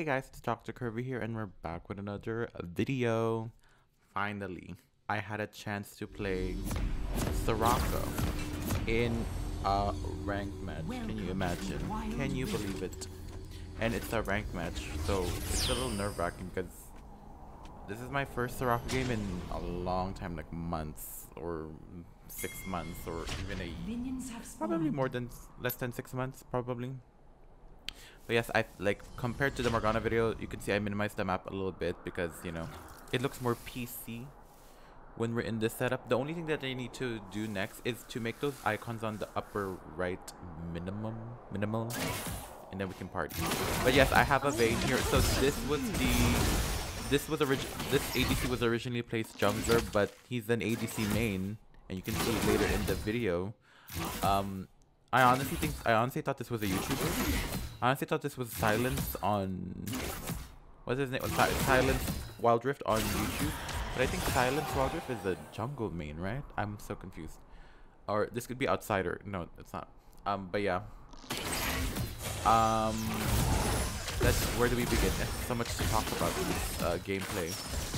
Hey guys, it's Dr. Kirby here, and we're back with another video. Finally, I had a chance to play Soraka in a ranked match. Can you imagine? Can you believe it? And it's a ranked match, so it's a little nerve-wracking because this is my first Soraka game in a long time, like months or 6 months or even probably less than 6 months probably. But yes, I like compared to the Morgana video, you can see I minimized the map a little bit because, you know, it looks more PC when we're in this setup. The only thing that I need to do next is to make those icons on the upper right minimal, and then we can party. But yes, I have a Vayne here. So this ADC was originally placed jungler, but he's an ADC main, and you can see later in the video. I honestly thought this was a YouTuber. I honestly thought this was Silence on... what's his name? Silence Wildrift on YouTube. But I think Silence Wildrift is a jungle main, right? I'm so confused. Or this could be Outsider. No, it's not. But yeah. Where do we begin? There's so much to talk about in this gameplay.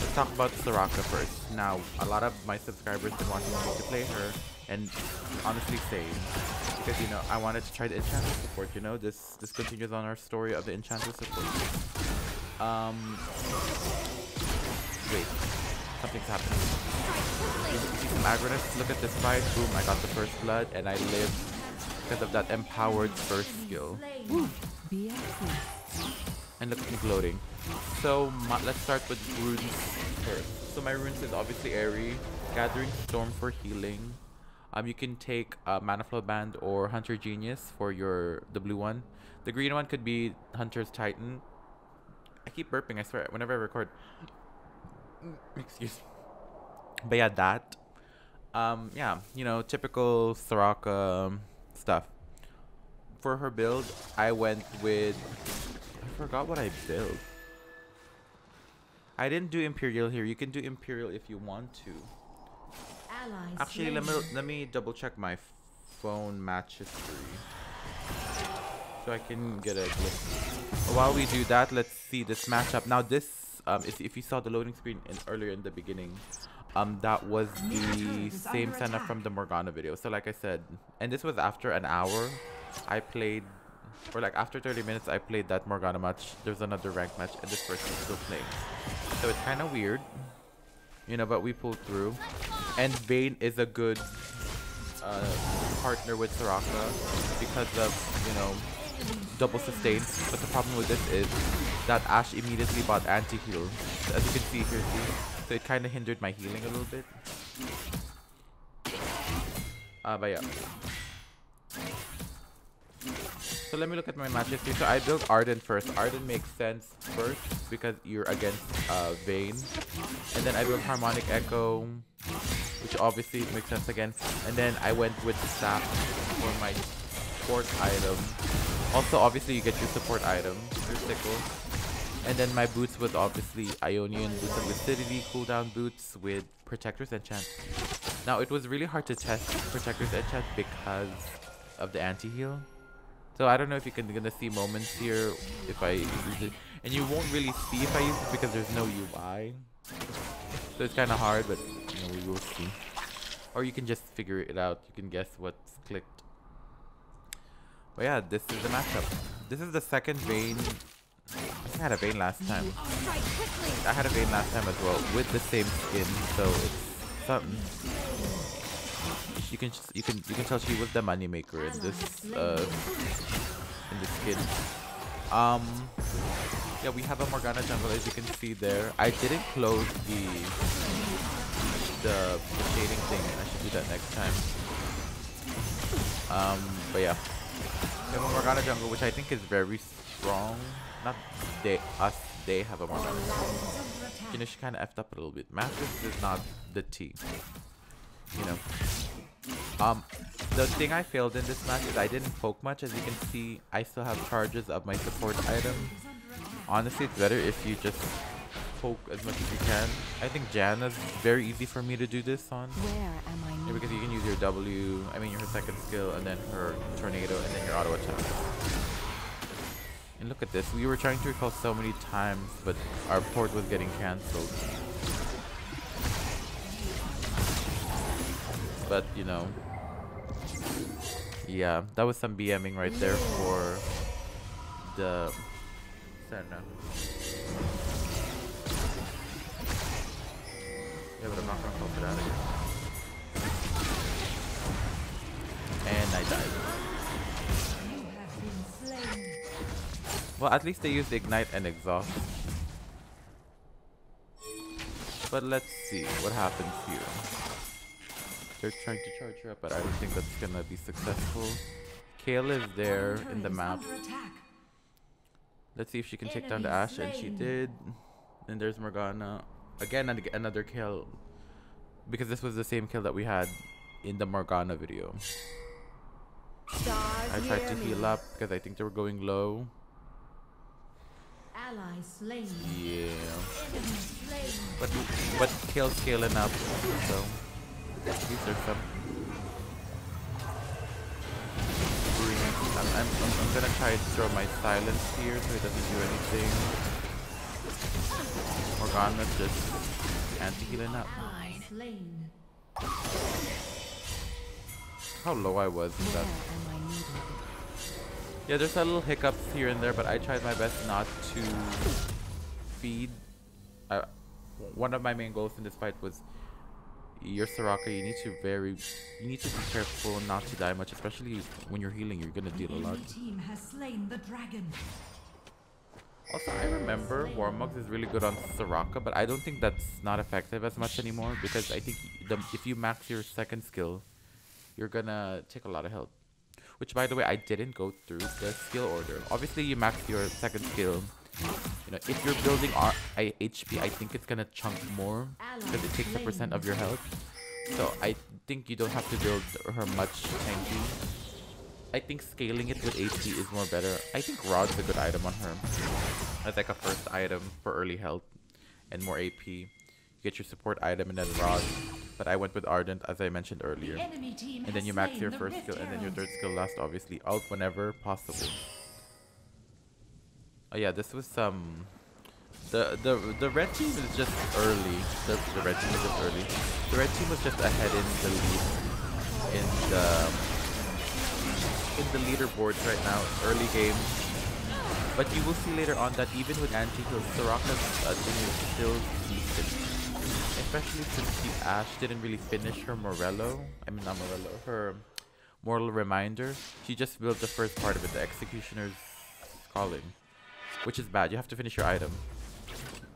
Let's talk about Soraka first. Now, a lot of my subscribers have been wanting me to play her. And honestly same. Because, you know, I wanted to try the Enchanter support, you know? This continues on our story of the Enchanter support. Wait. Something's happening. You see some aggressiveness? Look at this fight. Boom, I got the first blood, and I lived because of that empowered first skill. Woo. And look at me gloating. So, let's start with runes first. So my runes is obviously Airy, Gathering Storm for healing. You can take Mana Flow Band or Hunter Genius for the blue one. The green one could be Hunter's Titan. I keep burping, I swear, whenever I record. Excuse me. But yeah, that. Yeah, you know, typical Soraka stuff. For her build, I went with... I forgot what I built. I didn't do Imperial here. You can do Imperial if you want to. Actually, let me double check my phone match history so I can get a glimpse. While we do that, let's see this matchup. Now this, if you saw the loading screen earlier in the beginning, that was the same setup from the Morgana video. So like I said, and this was after an hour I played, or like after 30 minutes I played that Morgana match. There's another ranked match and this person is still playing. So it's kind of weird, you know, but we pulled through. And Vayne is a good partner with Soraka because of, you know, double sustain. But the problem with this is that Ashe immediately bought anti-heal. So as you can see here, so it kind of hindered my healing a little bit. But yeah. So let me look at my matches here. So I built Arden first. Arden makes sense first because you're against Vayne. And then I built Harmonic Echo, which obviously makes sense again. And then I went with Staff for my support item. Also, obviously, you get your support item, your sickle. And then my boots was obviously Ionian Boots of Lucidity cooldown boots with Protector's Enchant. Now, it was really hard to test Protector's Enchant because of the anti-heal. So I don't know if you're gonna see moments here if I use it. And you won't really see if I use it because there's no UI. So it's kind of hard, but you know, we will see. Or you can just figure it out. You can guess what's clicked. But yeah, this is the matchup. This is the second Vayne. I think I had a Vayne last time. I had a Vayne last time as well with the same skin, so it's something. You can tell she was the moneymaker in this skin. Yeah, we have a Morgana jungle as you can see there. I didn't close the shading thing. I should do that next time. But yeah, we have a Morgana jungle, which I think is very strong. Not they have a Morgana jungle. You know, she kind of effed up a little bit. Mathis is not the T. You know. The thing I failed in this match is I didn't poke much. As you can see, I still have charges of my support item. Honestly, it's better if you just poke as much as you can. I think Janna's very easy for me to do this on. Yeah, because you can use your your second skill, and then her tornado, and then your auto attack. And look at this. We were trying to recall so many times, but our port was getting cancelled. But, you know. Yeah, that was some BMing right there for the Senna. Yeah, but I'm not gonna focus out of here. And I died. Well, at least they used Ignite and Exhaust. But let's see what happens here. They're trying to charge her up, but I don't think that's gonna be successful. Kale is there in the map. Let's see if she can take down the Ashe, and she did. And there's Morgana. Again, another kill. Because this was the same kill that we had in the Morgana video. I tried to heal up because I think they were going low. Ally slain. Yeah. Enemy slain. But Kale's scaling up, so at least there's some. I'm gonna try to throw my silence here so it doesn't do anything. Morgana's just anti-healing up. Slain. How low I was in that. Yeah, there's a little hiccups here and there, but I tried my best not to feed. One of my main goals in this fight was your Soraka. You need to be careful not to die much, especially when you're healing. You're gonna deal a lot. Team has slain the dragon. Also, I remember Warmugs is really good on Soraka, but I don't think that's not effective as much anymore because I think if you max your second skill, you're gonna take a lot of health. Which, by the way, I didn't go through the skill order. Obviously, you max your second skill. You know, if you're building HP, I think it's gonna chunk more because it takes a % of your health. So I think you don't have to build her much tanky. I think scaling it with AP is more better. I think Rod's a good item on her. As like a first item for early health and more AP. You get your support item and then Rod. But I went with Ardent as I mentioned earlier. And then you max your first skill and then your third skill last, obviously. Ult whenever possible. Oh yeah, this was some... The red team is just early. The red team is just early. The red team was just ahead in the lead. In the leaderboards right now, early game. But you will see later on that even with anti-heal, Soraka's thing is still decent. Especially since the Ashe didn't really finish her Morello. I mean, not Morello, her Mortal Reminder. She just built the first part of it, the Executioner's Calling. Which is bad, you have to finish your item.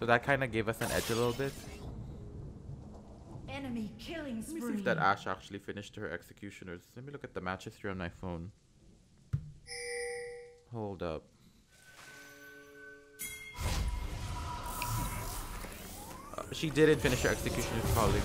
So that kind of gave us an edge a little bit. Enemy killing spree. Let me see if that Ashe actually finished her Executioners. Let me look at the match history on my phone. Hold up. She didn't finish her Executioner's Calling.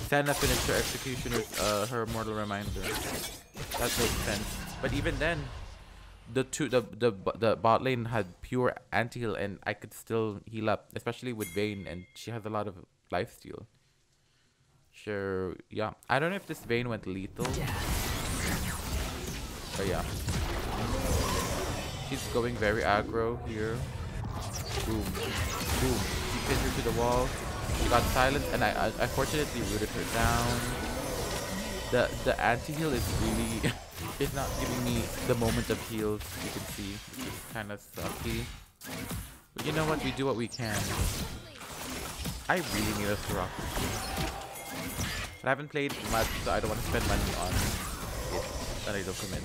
Senna finished her Executioner's, her Mortal Reminder. That makes sense. But even then, the bot lane had pure anti-heal and I could still heal up, especially with Vayne, and she has a lot of lifesteal. Sure, yeah. I don't know if this Vayne went lethal. But yeah. She's going very aggro here. Boom. Boom. She pinned her to the wall. She got silenced and I fortunately rooted her down. The anti-heal is really it's not giving me the moment of heals, you can see. It's kind of sucky. But you know what? We do what we can. I really need a Soraka. But I haven't played much, so I don't want to spend money on it that I don't commit.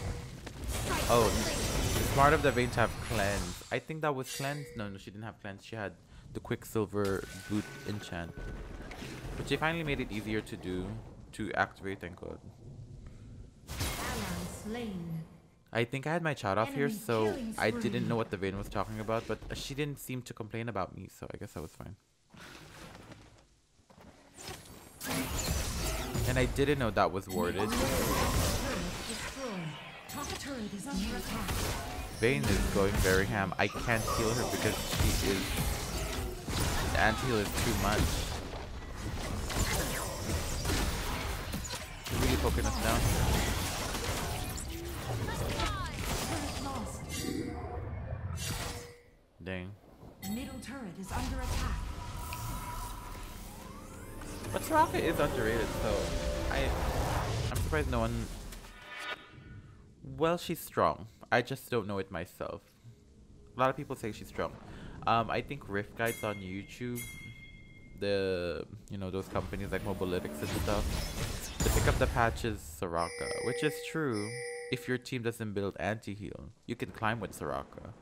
Oh, it's smart of the Vayne to have Cleanse. I think that was Cleanse. No, she didn't have Cleanse. She had the Quicksilver Boot Enchant. But she finally made it easier to do, to activate, thank God. I think I had my chat off here, so I didn't know what the Vayne was talking about, but she didn't seem to complain about me, so I guess I was fine. And I didn't know that was warded. Vayne is going very ham. I can't heal her because she is... The anti-heal is too much. She's really poking us down. Interesting. Middle turret is under attack. But Soraka is underrated, so I'm surprised no one. Well, she's strong. I just don't know it myself. A lot of people say she's strong. I think Rift Guides on YouTube, those companies like Mobalytics and stuff, to pick up the patches Soraka, which is true. If your team doesn't build anti-heal, you can climb with Soraka.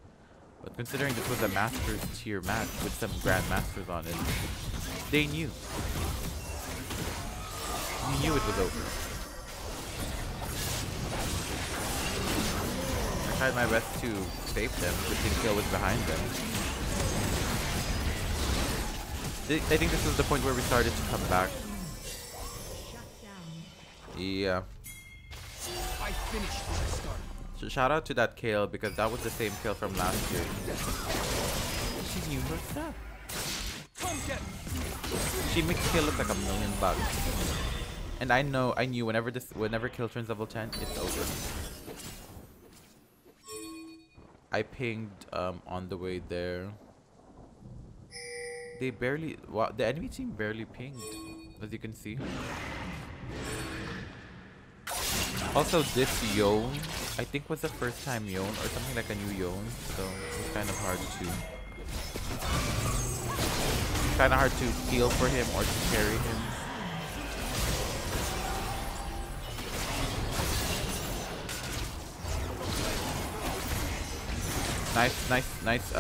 But considering this was a Masters tier match with some Grandmasters on it, they knew. You knew it was over. I tried my best to save them, but the kill was behind them. I think this was the point where we started to come back. Yeah. I finished what I started. So shout out to that Kale because that was the same Kale from last year. She knew her stuff. Come get me. She makes Kale look like $1,000,000. And I knew whenever Kale turns level 10, it's over. I pinged on the way there. The enemy team barely pinged, as you can see. Also, this Yone, I think was the first time Yone, or something like a new Yone, so it's kind of hard to heal for him or to carry him. Nice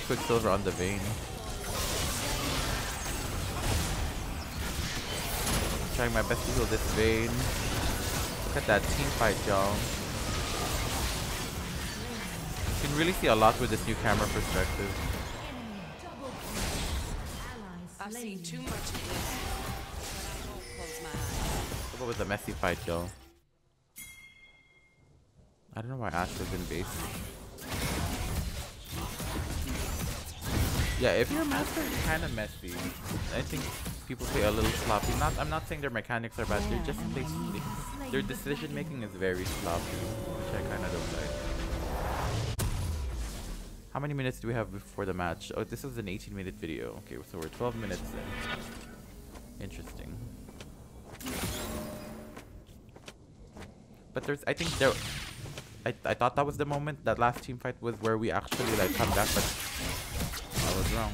Quicksilver on the Vayne. Trying my best to heal this Vayne. Look at that team fight, y'all. You can really see a lot with this new camera perspective. I've seen too much of this, but I won't close my eyes. What was a messy fight, y'all? I don't know why Ash was in base. Yeah, if you're a master, it's kind of messy. I think people play a little sloppy. I'm not saying their mechanics are bad. They're just their decision making is very sloppy, which I kind of don't like. How many minutes do we have before the match? Oh, this is an 18-minute video. Okay, so we're 12 minutes in. Interesting. But I thought that was the moment. That last team fight was where we actually like come back, but I was wrong.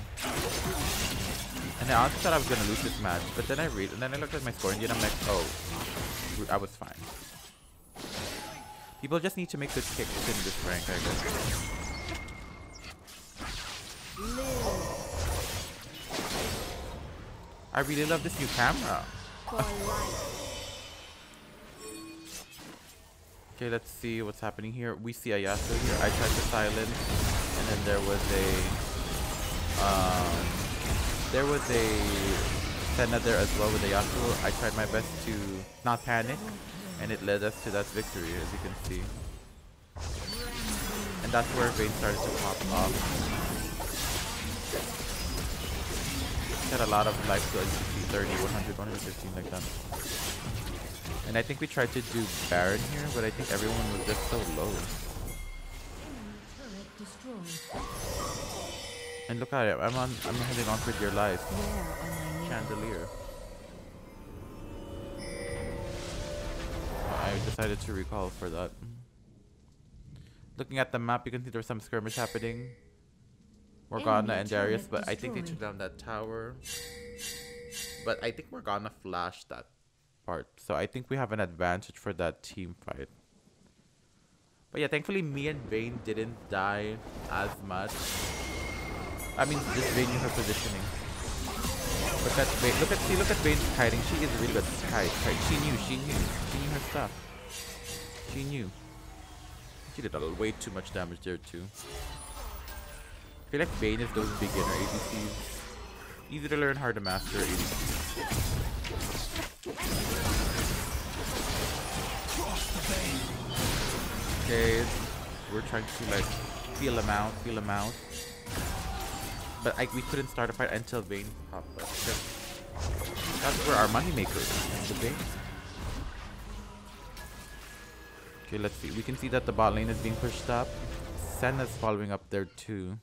And I honestly thought I was gonna lose this match, but then I looked at my score and I'm like, oh, I was fine. People just need to make good kicks in this rank, I guess. I really love this new camera. Okay, let's see what's happening here. We see a Yasuo here. I tried to silence, and then there was a Senna there as well with the Yasuo. I tried my best to not panic, and it led us to that victory, as you can see. And that's where Vayne started to pop off. Had a lot of life to 30, 100, 115 like that. And I think we tried to do Baron here, but I think everyone was just so low. And look at it, I'm heading on for dear life. Chandelier. I decided to recall for that. Looking at the map, you can see there's some skirmish happening. Morgana and Darius, but I think they took down that tower. But I think Morgana flashed that part, so I think we have an advantage for that team fight. But yeah, thankfully me and Vayne didn't die as much. I mean, just Vayne knew her positioning. Look at Vayne. Look at Vayne's kiting. She is really good at kite. She knew her stuff. She knew. She did way too much damage there too. I feel like Vayne is those beginner ADCs. Easy to learn, hard to master ADCs. Okay, we're trying to like feel them out. But we couldn't start a fight until Vayne popped up. That's where our moneymaker is, the Vayne. Okay, let's see. We can see that the bot lane is being pushed up. Senna's following up there too.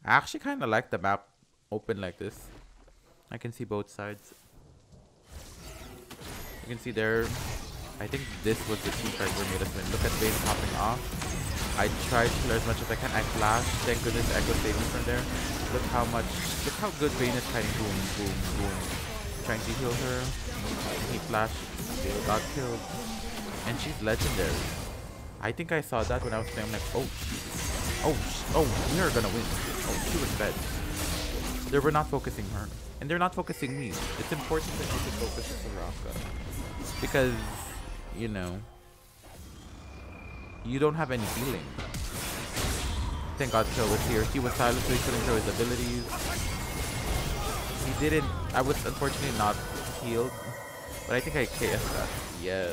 I actually kind of like the map open like this. I can see both sides. You can see there. I think this was the key card for me to win. Look at Vayne popping off. I tried to kill as much as I can. I flashed. Thank goodness Echo saved me from there. Look how good Vayne is fighting. Boom, boom, boom. Trying to heal her. He flashed. Got killed. And she's legendary. I think I saw that when I was playing. I'm like, oh, oh, we are gonna win. Oh, she was dead. They were not focusing her. And they're not focusing me. It's important that you can focus on Soraka. Because, you know, you don't have any healing. Thank God Kill was here. He was silent so he couldn't throw his abilities. He didn't. I was unfortunately not healed. But I think I KS that. Yeah.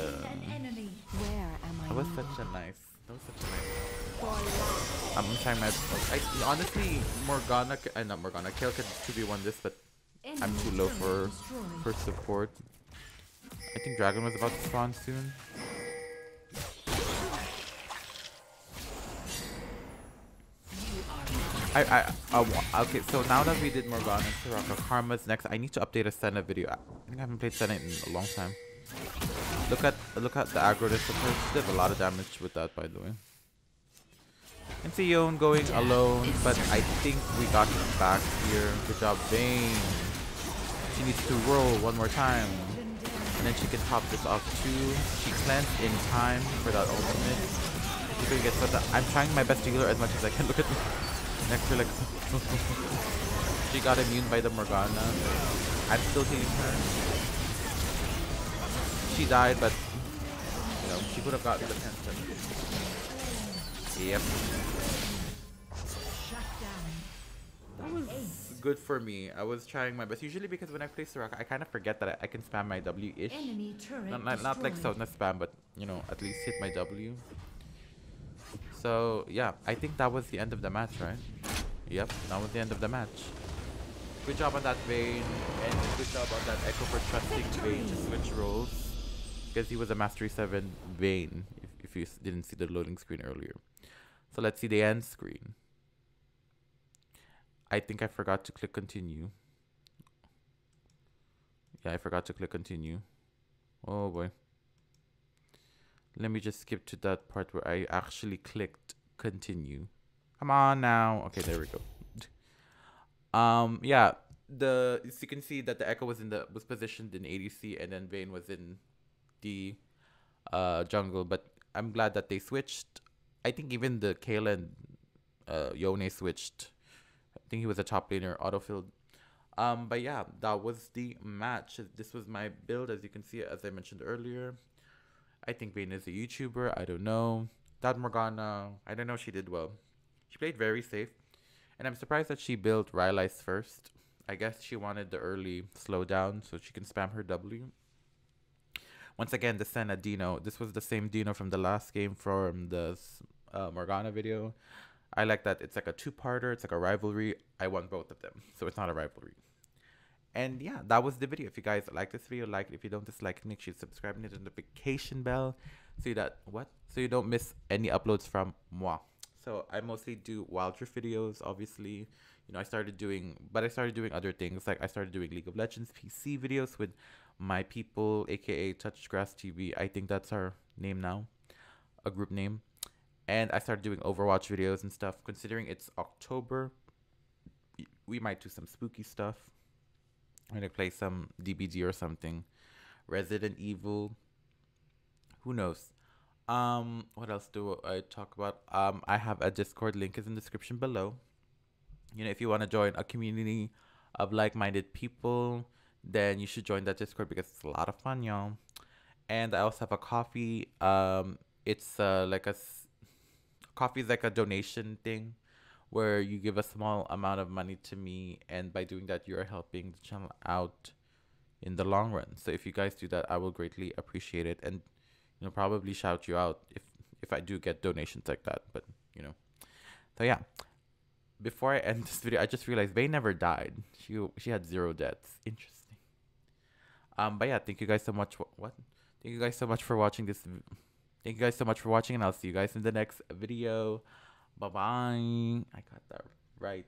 Where am I? That was such a nice. I'm trying my honestly, Morgana, not Morgana, Kayle could 2v1 this, but I'm too low for support. I think Dragon was about to spawn soon. Okay, so now that we did Morgana and Soraka, Karma's next. I need to update a Senna video. I think I haven't played Senna in a long time. Look at the aggro disappears. She did a lot of damage with that, by the way. And see Yon going alone, but I think we got him back here. Good job, Vayne. She needs to roll one more time. And then she can pop this off too. She cleansed in time for that ultimate. She's gonna get such a, I'm trying my best to heal her as much as I can. Look at me. Next to like she got immune by the Morgana. I'm still healing her. She died, but you know, she could have gotten the 10. Yep. That was good for me. I was trying my best. Usually because when I play Soraka, I kind of forget that I can spam my W-ish. Not like Sona spam, but you know, at least hit my W. So yeah, I think that was the end of the match, right? Yep, that was the end of the match. Good job on that Vayne, and good job on that Echo for trusting Vayne to switch roles. Because he was a Mastery 7 Vayne, if you didn't see the loading screen earlier. So let's see the end screen. I think I forgot to click continue. Yeah, I forgot to click continue. Oh boy. Let me just skip to that part where I actually clicked continue. Come on now. Okay, there we go. Yeah, as you can see that the Echo was positioned in ADC and then Vayne was in the jungle, but I'm glad that they switched. I think even the Kayle and Yone switched. I think he was a top laner, autofilled. But yeah, that was the match. This was my build, as you can see, as I mentioned earlier. I think Vayne is a YouTuber. I don't know. That Morgana, I don't know. She did well. She played very safe. And I'm surprised that she built Rylai's first. I guess she wanted the early slowdown so she can spam her W. Once again, the Senna Dino. This was the same Dino from the last game from the Morgana video. I like that it's like a two-parter. It's like a rivalry. I won both of them. So it's not a rivalry. And yeah, that was the video. If you guys like this video, like it. If you don't dislike it, make sure you subscribe and hit the notification bell so you don't miss any uploads from moi. So I mostly do wildrift videos, obviously. You know, I started doing other things. Like I started doing League of Legends PC videos with my people, aka Touchgrass TV. I think that's our name now, a group name. And I started doing Overwatch videos and stuff. Considering it's October, we might do some spooky stuff. I'm gonna play some DBD or something. Resident Evil. Who knows? What else do I talk about? I have a Discord, link is in the description below. You know, if you want to join a community of like-minded people, then you should join that Discord because it's a lot of fun, y'all. And I also have a coffee. It's coffee is like a donation thing where you give a small amount of money to me, and by doing that, you're helping the channel out in the long run. So if you guys do that, I will greatly appreciate it, and you know, probably shout you out if I do get donations like that. But you know, so yeah. Before I end this video, I just realized Vayne never died. She had 0 deaths. Interesting. But yeah, thank you guys so much. Thank you guys so much for watching this. Thank you guys so much for watching, and I'll see you guys in the next video. Bye bye. I got that right.